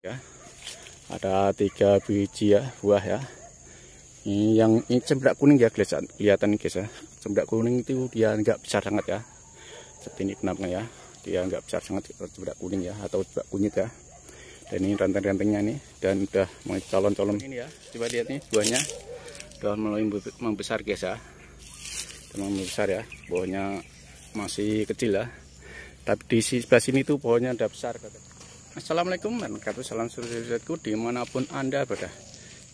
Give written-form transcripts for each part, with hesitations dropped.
Ya, ada 3 biji ya buah ya. Ini cempedak kuning ya, kelihatan guys ya. Cempedak kuning itu dia nggak besar sangat ya. Seperti ini kenapnya ya, dia nggak besar sangat cempedak kuning ya, atau cempedak kunyit ya. Dan ini ranting-rantingnya nih, dan udah mulai colon-colon ini ya. Coba lihat nih buahnya, udah mulai membesar guys ya. Memang membesar ya, buahnya masih kecil ya. Tapi di sebelah sini tuh pohonnya udah besar. Assalamualaikum warahmatullahi wabarakatuh, salam surutku dimanapun anda berada.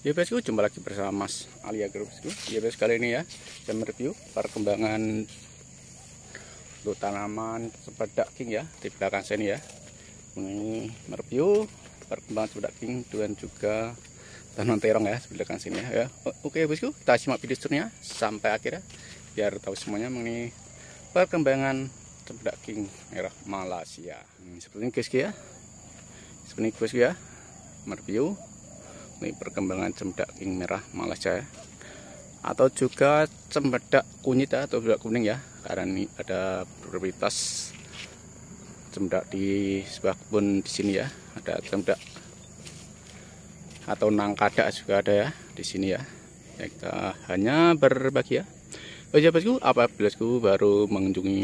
Ya bosku, jumpa lagi bersama Mas Ali Agrobosku. Ya bos, kali ini ya saya mereview perkembangan untuk tanaman cempedak king ya di belakang sini ya. Ini mereview perkembangan cempedak king dan juga tanaman terong ya di belakang sini ya. Oke bosku, kita simak video seterusnya sampai akhir ya, biar tahu semuanya mengenai perkembangan cempedak king merah Malaysia. Seperti ini guys ya. Seperti ini bosku ya, mereview ini perkembangan cempedak king merah Malaysia ya. Atau juga cempedak kunyit ya, atau cempedak kuning ya, karena ini ada prioritas cempedak di sebuah kebun di sini ya. Ada cempedak atau nangkada juga ada ya di sini ya. Ya, kita hanya berbagi ya. Oh ya bosku, apabila bosku baru mengunjungi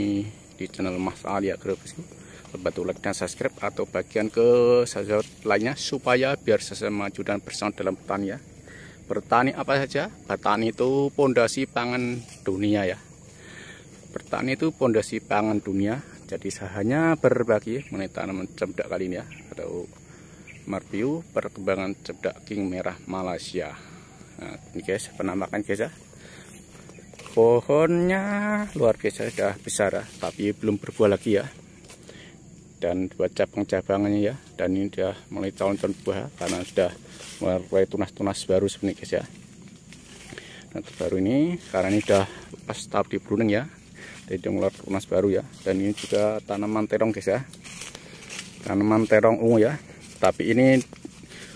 di channel Mas Ali Agrobosku, bantu like dan subscribe atau bagian ke sahabat lainnya supaya biar saya maju dan bersama dalam bertani ya. Bertani apa saja? Bertani itu pondasi pangan dunia ya. Bertani itu pondasi pangan dunia. Jadi saya hanya berbagi mengenai tanaman cempedak kali ini ya, atau mereview perkembangan cempedak king merah Malaysia. Nah, ini guys, penampakan guys ya. Pohonnya luar biasa, sudah besar ya, tapi belum berbuah lagi ya. Dan buat cabang-cabangannya ya, dan ini sudah mulai calon-calon buah karena sudah mulai tunas-tunas baru seperti ini guys ya. Nah baru ini karena ini sudah pas tahap di pruning ya, jadi mulai tunas baru ya. Dan ini juga tanaman terong guys ya, tanaman terong ungu ya, tapi ini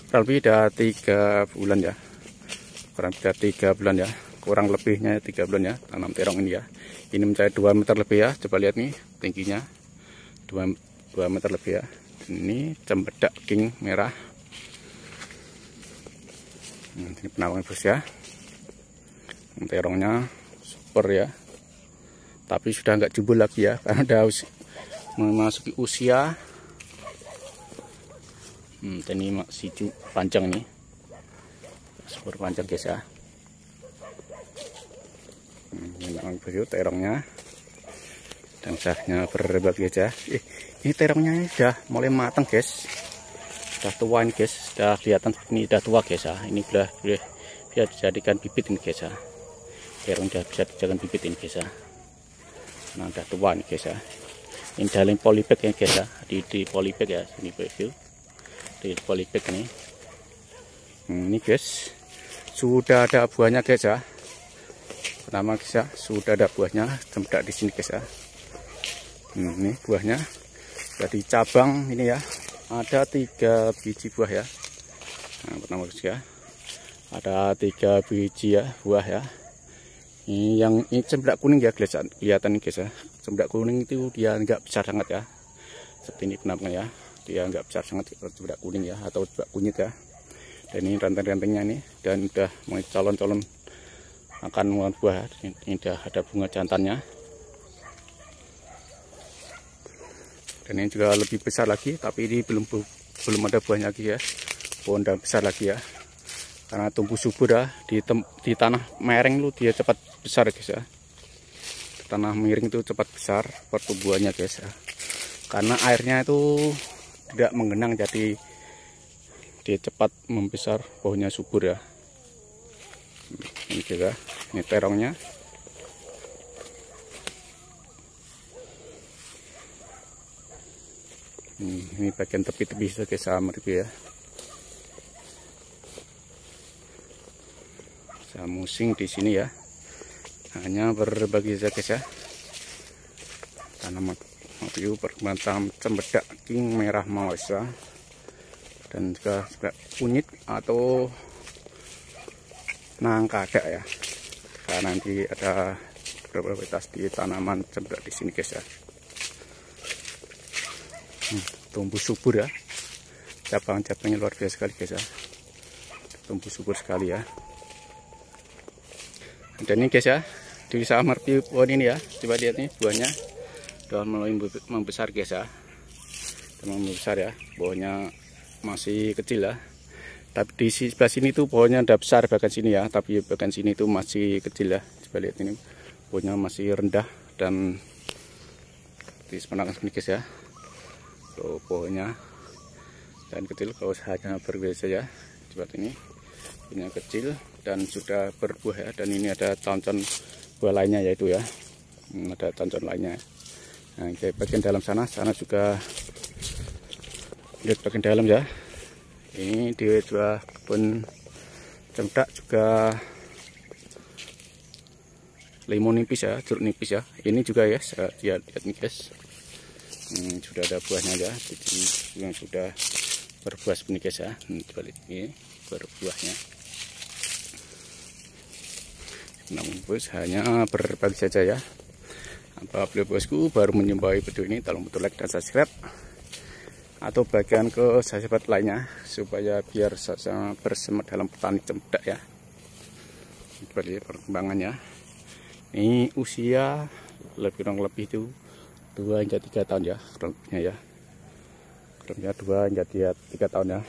kurang lebih sudah 3 bulan ya, kurang lebih 3 bulan ya, kurang lebihnya 3 bulan ya tanam terong ini ya. Ini mencapai 2 meter lebih ya, coba lihat nih tingginya 2 meter lebih ya. Ini cempedak king merah. Ini penampakan bos ya, terongnya super ya, tapi sudah nggak jumbo lagi ya karena udah memasuki usia. Ini masih panjang nih, super panjang guys ya. Ini penampakan terongnya dan sahnya berbagi aja. Ini terongnya ini sudah mulai matang guys, sudah tua ini guys, sudah kelihatan ini sudah tua guys ya. Ini sudah bisa dijadikan bibit ini guys ya, terong sudah bisa dijadikan bibit ini guys ya. Nah sudah tua ini guys ya. Ini dalam polybag ya guys ya, di polybag ya, ini review di polybag ini. Ini guys sudah ada buahnya guys ya, pertama guys ya, sudah ada buahnya cempedak di sini guys ya. Ini buahnya jadi cabang ini ya, ada 3 biji buah ya. Nah pertama guys ya, ada 3 biji ya buah ya. Ini cempedak kuning ya, kelihatan guys ya. Cempedak kuning itu dia nggak besar sangat ya, seperti ini penampaknya ya, dia nggak besar sangat cempedak kuning ya, atau cempedak kunyit ya. Dan ini ranting-rantingnya nih, dan udah mulai calon-calon akan mengeluarkan buah. Ini udah ada bunga jantannya. Dan ini juga lebih besar lagi, tapi ini belum ada buahnya lagi ya. Pohon udah besar lagi ya, karena tumbuh subur ya di tanah miring lu, dia cepat besar guys ya. Tanah miring itu cepat besar pertumbuhannya guys ya, karena airnya itu tidak menggenang, jadi dia cepat membesar, pohonnya subur ya. Ini juga, ini terongnya. Ini bagian tepi-tepi guys sama ya. Saya musing di sini ya, hanya berbagi saja guys ya. Tanaman review perkembangan cempedak king merah Malaysia dan juga kunyit atau nangkada ya. Karena nanti ada beberapa varietas di tanaman cempedak di sini guys ya. Tumbuh subur ya, cabang-cabangnya luar biasa sekali guys ya, tumbuh subur sekali ya. Dan ini guys ya, di usaha merpati pohon ini ya, coba lihat nih buahnya udah mulai membesar guys ya, membesar ya, pohonnya masih kecil ya. Tapi di sebelah sini tuh pohonnya udah besar bahkan sini ya, tapi bahkan sini tuh masih kecil ya. Coba lihat ini pohonnya masih rendah dan di sepanjang sini guys ya. Tuh pohonnya dan kecil, kalau hanya berbeda ya. Coba ini pohonnya kecil dan sudah berbuah ya, dan ini ada concon buah lainnya yaitu ya, ada concon lainnya. Nah, di bagian dalam sana juga lihat bagian dalam ya. Ini di dua kebun cemdak juga limau nipis ya, jeruk nipis ya. Ini juga ya, lihat nih guys, sudah ada buahnya ya, yang sudah berbuah seperti guys ya. Balik ini berbuahnya. Namun bos hanya berbagi saja ya. Apabila bosku baru menyukai video ini, tolong betul like dan subscribe, atau bagian ke sahabat lainnya supaya biar sama bersama dalam petani cemdak ya. Balik perkembangannya. Ini usia kurang lebih itu 2 hingga 3 tahun ya, kurangnya ya. Kurangnya 2 hingga 3 tahun ya.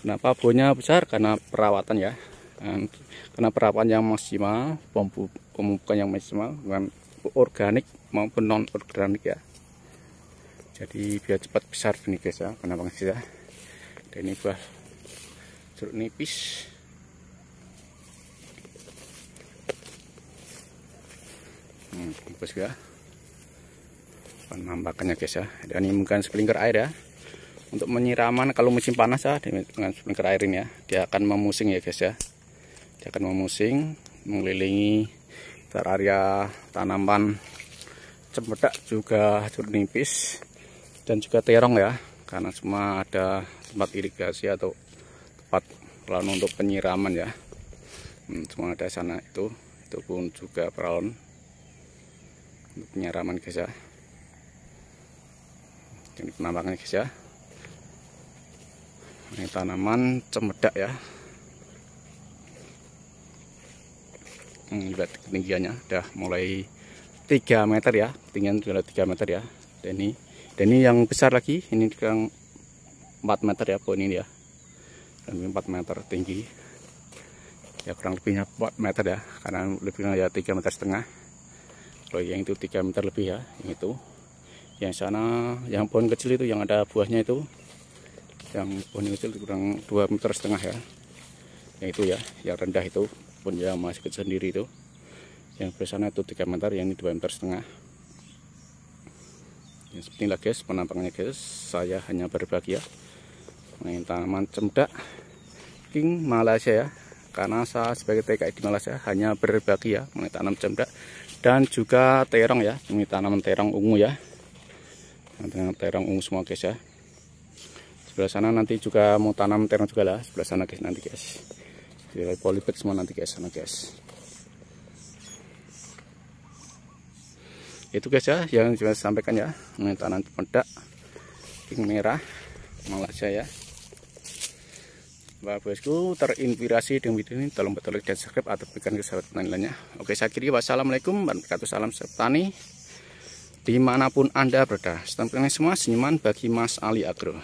Kenapa buahnya besar? Karena perawatan ya. Karena perawatan yang maksimal, pemupukan yang maksimal, dengan organik maupun non organik ya. Jadi biar cepat besar ini guys ya, kenapa ya. Dan ini buah jeruk nipis. Bagus ya penampakannya guys ya. Dan ini mungkin sprinkler air ya, untuk penyiraman kalau musim panas ya, dengan sprinkler air ini ya, dia akan memusing ya guys ya. Dia akan memusing mengelilingi area tanaman cemdak juga jeruk nipis dan juga terong ya, karena semua ada tempat irigasi atau tempat peralon untuk penyiraman ya. Semua ada sana, itu pun juga peralon untuk penyiraman guys ya. Ini penampakannya guys ya. Ini tanaman cemdak ya. Lihat ketinggiannya udah mulai 3 meter ya, ketinggian sudah 3 meter ya. Dan ini yang besar lagi, ini yang 4 meter ya pohon ini ya, dan 4 meter tinggi ya, kurang lebihnya 4 meter ya, karena lebihnya ya 3,5 meter. Kalau yang itu 3 meter lebih ya, yang itu. Yang sana yang pohon kecil itu yang ada buahnya itu, yang pohon kecil kurang 2,5 meter ya. Yang itu ya, yang rendah itu pun yang masih kecil sendiri itu, yang di sana itu 3 meter, yang ini 2,5 meter. Ya, seperti inilah guys penampakannya guys. Saya hanya berbagi ya mengenai tanaman cemdak King Malaysia ya, karena saya sebagai TKI di Malaysia hanya berbagi ya mengenai tanam cemdak dan juga terong ya, ini tanaman terong ungu ya, terong ungu semua guys ya. Sebelah sana nanti juga mau tanam terong juga lah, sebelah sana guys nanti guys. Polybag semua nanti guys sana guys. Itu guys ya yang saya sampaikan ya mengenai tanaman cemdak King merah Malaysia ya. Bapak bosku terinspirasi dengan video ini, tolong betul like dan subscribe atau berikan ke sahabat petani lainnya. Oke, saya akhiri, wassalamualaikum warahmatullahi wabarakatuh. Salam petani dimanapun Anda berada. Sampaikan semua senyuman bagi Mas Ali Agro.